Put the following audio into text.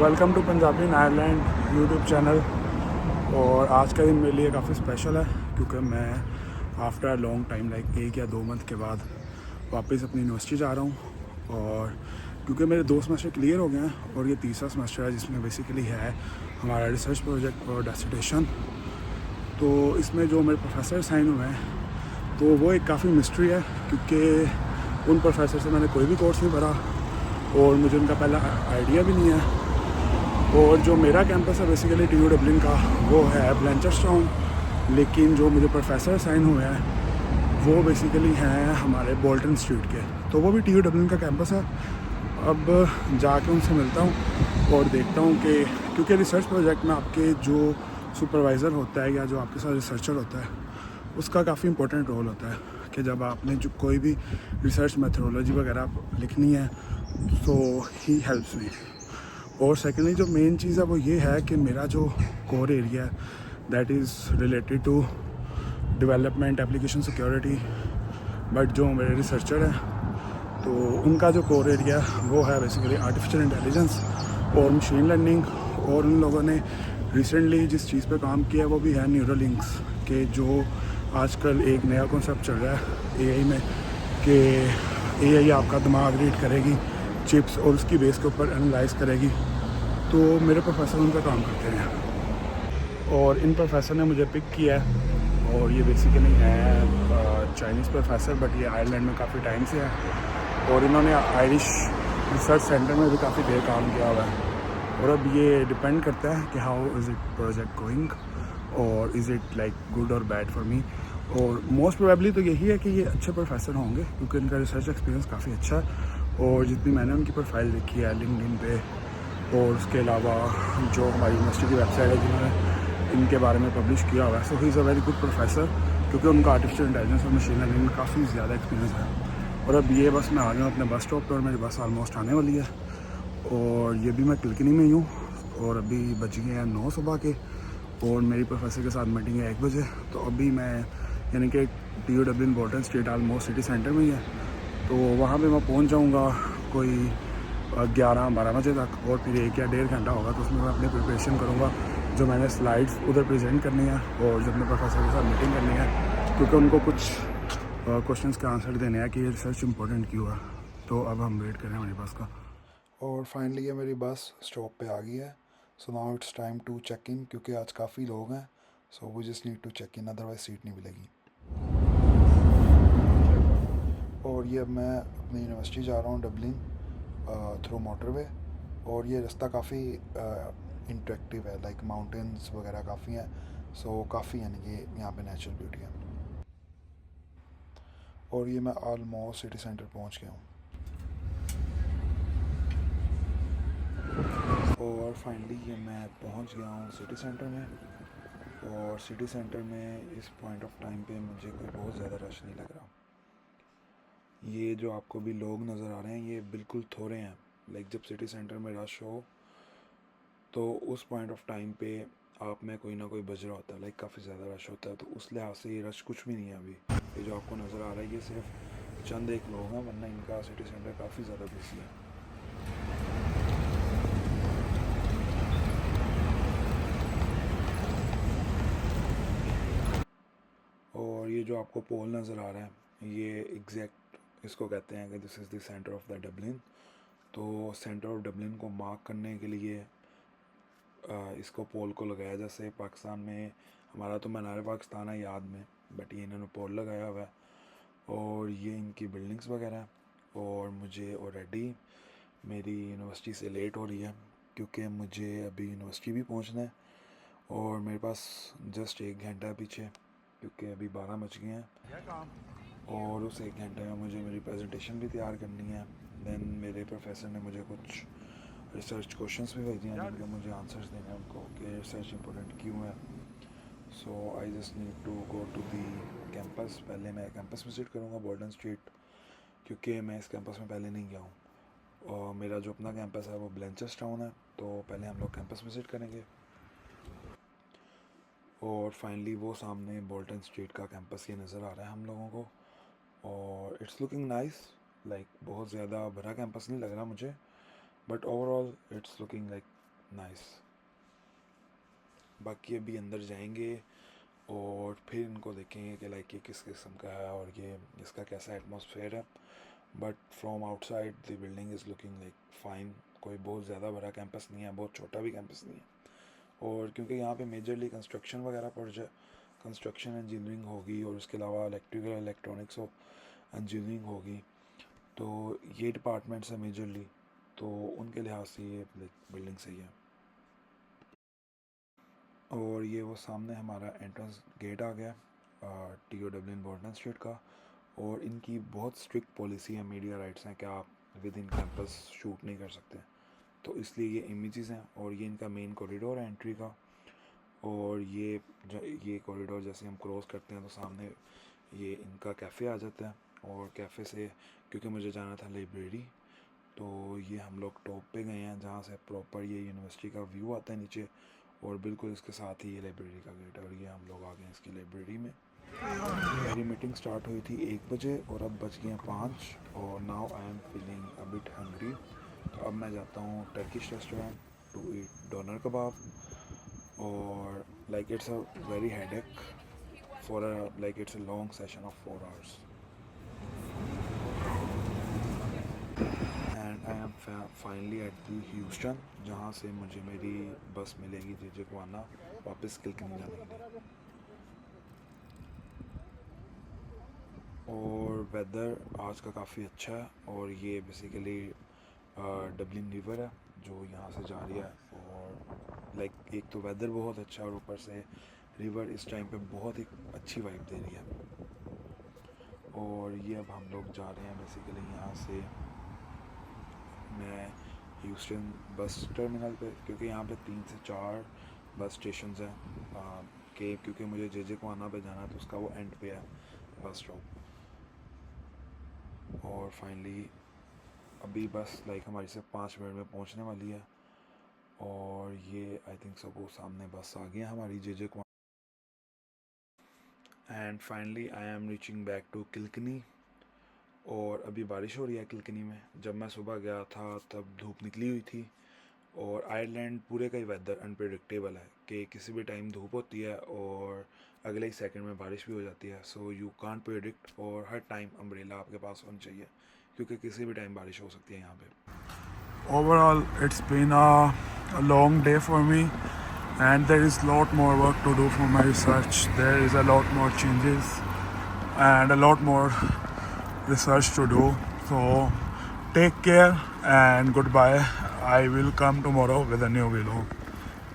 Welcome to Punjabi in Ireland YouTube channel. और आज का दिन मेरे लिए काफ़ी स्पेशल है क्योंकि मैं after a long time like 1 या 2 मंथ के बाद वापस अपनी यूनिवर्सिटी जा रहा हूँ। और क्योंकि मेरे 2 सेमेस्टर क्लियर हो गए हैं और ये तीसरा सेमेस्टर है जिसमें बेसिकली है हमारा रिसर्च प्रोजेक्ट और डिसर्टेशन। तो इसमें जो मेरे प्रोफेसर साइन हुए हैं तो वो एक काफ़ी मिस्ट्री है क्योंकि उन प्रोफेसर से मैंने कोई भी कोर्स नहीं भरा और मुझे उनका पहला आइडिया भी नहीं है। और जो मेरा कैंपस है बेसिकली TU डबलिन का वो है ब्लेंचर्सटाउन, लेकिन जो मुझे प्रोफेसर साइन हुए हैं वो बेसिकली हैं हमारे बोल्टन स्ट्रीट के, तो वो भी TU डबलिन का कैंपस है। अब जाके उनसे मिलता हूँ और देखता हूँ कि क्योंकि रिसर्च प्रोजेक्ट में आपके जो सुपरवाइज़र होता है या जो आपके साथ रिसर्चर होता है उसका काफ़ी इंपॉर्टेंट रोल होता है कि जब आपने जो कोई भी रिसर्च मेथोडोलॉजी वगैरह लिखनी है सो ही हेल्प्स मी। और सेकेंडली जो मेन चीज़ है वो ये है कि मेरा जो कोर एरिया है that is related to development application security, but जो मेरे रिसर्चर हैं तो उनका जो कोर एरिया है वो है बेसिकली आर्टिफिशियल इंटेलिजेंस और मशीन लर्निंग। और उन लोगों ने रिसेंटली जिस चीज़ पे काम किया है वो भी है न्यूरोलिंक्स के, जो आजकल एक नया कॉन्सेप्ट चल रहा है AI में कि AI आपका दिमाग रीड करेगी चिप्स और उसकी बेस के ऊपर एनालाइज करेगी। तो मेरे प्रोफेसर उन पर काम करते हैं और इन प्रोफेसर ने मुझे पिक किया है और ये बेसिकली है चाइनीज़ प्रोफेसर, बट ये आयरलैंड में काफ़ी टाइम से है और इन्होंने आयरिश रिसर्च सेंटर में भी काफ़ी देर काम किया हुआ है। और अब ये डिपेंड करता है कि how is it project going और इज़ इट लाइक गुड और बैड फॉर मी। और मोस्ट प्रोबेबली तो यही है कि ये अच्छे प्रोफेसर होंगे क्योंकि इनका रिसर्च एक्सपीरियंस काफ़ी अच्छा है। और जितनी मैंने उनकी प्रोफाइल देखी है लिंक्डइन पे और उसके अलावा जो हमारी यूनिवर्सिटी की वेबसाइट है जिन्होंने इनके बारे में पब्लिश किया हुआ है, so he is a very good professor क्योंकि उनका आर्टिफिशियल इंटेलिजेंस और मशीन लर्निंग में काफ़ी ज़्यादा एक्सपीरियंस है। और अब ये बस मैं आ गया हूँ अपने बस स्टॉप पर और मेरी बस ऑलमोस्ट आने वाली है और ये भी मैं किलकनी में ही हूँ और अभी बज गए हैं 9 सुबह के और मेरी प्रोफेसर के साथ मीटिंग है 1 बजे। तो अभी मैं यानी कि TU Dublin Bolton street almost city centre में ही है, तो वहाँ पे मैं पहुँच जाऊँगा कोई 11-12 बजे तक और फिर 1 या 1.5 घंटा होगा तो उसमें मैं अपनी प्रिपरेशन करूँगा जो मैंने स्लाइड्स उधर प्रेजेंट करनी है और जब मैं प्रोफेसर के साथ मीटिंग करनी है क्योंकि उनको कुछ क्वेश्चंस के आंसर देने हैं कि ये रिसर्च इंपॉर्टेंट क्यों है। तो अब हम वेट कर रहे हैं हमारी बस का और फाइनली ये मेरी बस स्टॉप पे आ गई है। So now it's time to check in क्योंकि आज काफ़ी लोग हैं, so we just need to check in otherwise seat नहीं मिलेगी। और ये अब मैं अपनी यूनिवर्सिटी जा रहा हूँ डबलिन थ्रू मोटरवे और ये रास्ता काफ़ी इंटरेक्टिव है, लाइक माउंटेन्स वगैरह काफ़ी हैं, सो काफ़ी यानी कि यहाँ पे नेचुरल ब्यूटी है। और ये मैं ऑलमोस्ट सिटी सेंटर पहुँच गया हूँ और फाइनली ये मैं पहुँच गया हूँ सिटी सेंटर में। और सिटी सेंटर में इस पॉइंट ऑफ टाइम पे मुझे कोई बहुत ज़्यादा रश नहीं लग रहा। ये जो आपको भी लोग नज़र आ रहे हैं ये बिल्कुल थोड़े हैं, लाइक जब सिटी सेंटर में रश हो तो उस पॉइंट ऑफ टाइम पे आप में कोई ना कोई बज रहा होता है, लाइक काफ़ी ज़्यादा रश होता है, तो उस लिहाज से ये रश कुछ भी नहीं है अभी। ये जो आपको नज़र आ रहा है ये सिर्फ चंद एक लोग हैं, वरना इनका सिटी सेंटर काफ़ी ज़्यादा बिजी है। और ये जो आपको पोल नज़र आ रहा है ये एग्जैक्ट इसको कहते हैं कि this is the centre of the Dublin. तो सेंटर ऑफ डबलिन को मार्क करने के लिए इसको पोल को लगाया, जैसे पाकिस्तान में हमारा तो मीनार पाकिस्तान है याद में, बट ये इन्होंने पोल लगाया हुआ है और ये इनकी बिल्डिंग्स वगैरह हैं। और मुझे ऑलरेडी मेरी यूनिवर्सिटी से लेट हो रही है क्योंकि मुझे अभी यूनिवर्सिटी भी पहुंचना है और मेरे पास जस्ट 1 घंटा पीछे क्योंकि अभी 12 बज गए हैं और उस 1 घंटे में मुझे मेरी प्रेजेंटेशन भी तैयार करनी है। देन मेरे प्रोफेसर ने मुझे कुछ रिसर्च क्वेश्चंस भी भेजे हैं जिनके मुझे आंसर्स देने हैं उनको कि रिसर्च इंपॉर्टेंट क्यों है। So I just need to go to the campus. पहले मैं कैंपस विज़िट करूँगा बोल्टन स्ट्रीट क्योंकि मैं इस कैंपस में पहले नहीं गया हूँ और मेरा जो अपना कैंपस है वो ब्लेंचर्सटाउन है, तो पहले हम लोग कैंपस विज़िट करेंगे। और फाइनली वो सामने बोल्टन स्ट्रीट का कैंपस ये नज़र आ रहा है हम लोगों को और इट्स लुकिंग नाइस, लाइक बहुत ज़्यादा बड़ा कैंपस नहीं लग रहा मुझे, but overall it's looking like nice. बाकी अभी अंदर जाएंगे और फिर इनको देखेंगे कि लाइक ये किस किस्म का है और ये इसका कैसा एटमॉस्फेयर है। But from outside the building is looking like fine. कोई बहुत ज़्यादा बड़ा कैंपस नहीं है, बहुत छोटा भी कैंपस नहीं है। और क्योंकि यहाँ पे मेजरली कंस्ट्रक्शन वगैरह कंस्ट्रक्शन इंजीनियरिंग होगी और उसके अलावा इलेक्ट्रिकल इलेक्ट्रॉनिक्स और इंजीनियरिंग होगी, तो ये डिपार्टमेंट्स हैं मेजरली, तो उनके लिहाज से ये बिल्डिंग सही है। और ये वो सामने हमारा एंट्रेंस गेट आ गया TOW बॉर्डन स्ट्रीट का। और इनकी बहुत स्ट्रिक्ट पॉलिसी है, मीडिया राइट्स हैं कि आप विद इन कैंपस शूट नहीं कर सकते, तो इसलिए ये इमेजेस हैं। और ये इनका मेन कॉरिडोर है एंट्री का। और ये कॉरिडोर जैसे हम क्रॉस करते हैं तो सामने ये इनका कैफ़े आ जाता है। और कैफ़े से क्योंकि मुझे जाना था लाइब्रेरी, तो ये हम लोग टॉप पे गए हैं जहाँ से प्रॉपर ये यूनिवर्सिटी का व्यू आता है नीचे, और बिल्कुल इसके साथ ही ये लाइब्रेरी का गेट है। और ये हम लोग आ गए हैं इसकी लाइब्रेरी में। मेरी मीटिंग स्टार्ट हुई थी 1 बजे और अब बज गए हैं 5, और now I am feeling a bit hungry. तो अब मैं जाता हूँ Turkish restaurant to eat doner kebab. और like it's a very headache for like it's a long session of 4 hours। And I am finally at the Houston, जहाँ से मुझे मेरी बस मिलेगी JJ Guana वापस किल्किनी जाने के लिए। और वेदर आज का काफ़ी अच्छा है। और ये बेसिकली डबलिन रिवर है जो यहाँ से जा रही है। और लाइक एक तो वेदर बहुत अच्छा है और ऊपर से रिवर इस टाइम पे बहुत ही अच्छी वाइब दे रही है। और ये अब हम लोग जा रहे हैं बेसिकली यहाँ से मैं ह्यूस्टन बस टर्मिनल पे, क्योंकि यहाँ पे 3 से 4 बस स्टेशन हैं कि क्योंकि मुझे JJ Guana पे जाना है तो उसका वो एंड पे है बस स्टॉप। और फाइनली अभी बस लाइक हमारी से 5 मिनट में पहुंचने वाली है। और ये आई थिंक सब वो सामने बस आ गई है हमारी JJ Guana। And finally I am reaching back to Kilkenny. और अभी बारिश हो रही है किल्किनी में। जब मैं सुबह गया था तब धूप निकली हुई थी। और आयरलैंड पूरे का ही वेदर अनप्रेडिक्टेबल है कि किसी भी टाइम धूप होती है और अगले ही सेकंड में बारिश भी हो जाती है। सो यू कांट प्रेडिक्ट, और हर टाइम अम्ब्रेला आपके पास होना चाहिए क्योंकि किसी भी टाइम बारिश हो सकती है यहाँ पे। Overall it's been a long day for me and there is lot more work to do for my research. There is a lot more changes and a lot more research to do. So take care and goodbye. I will come tomorrow with a new video.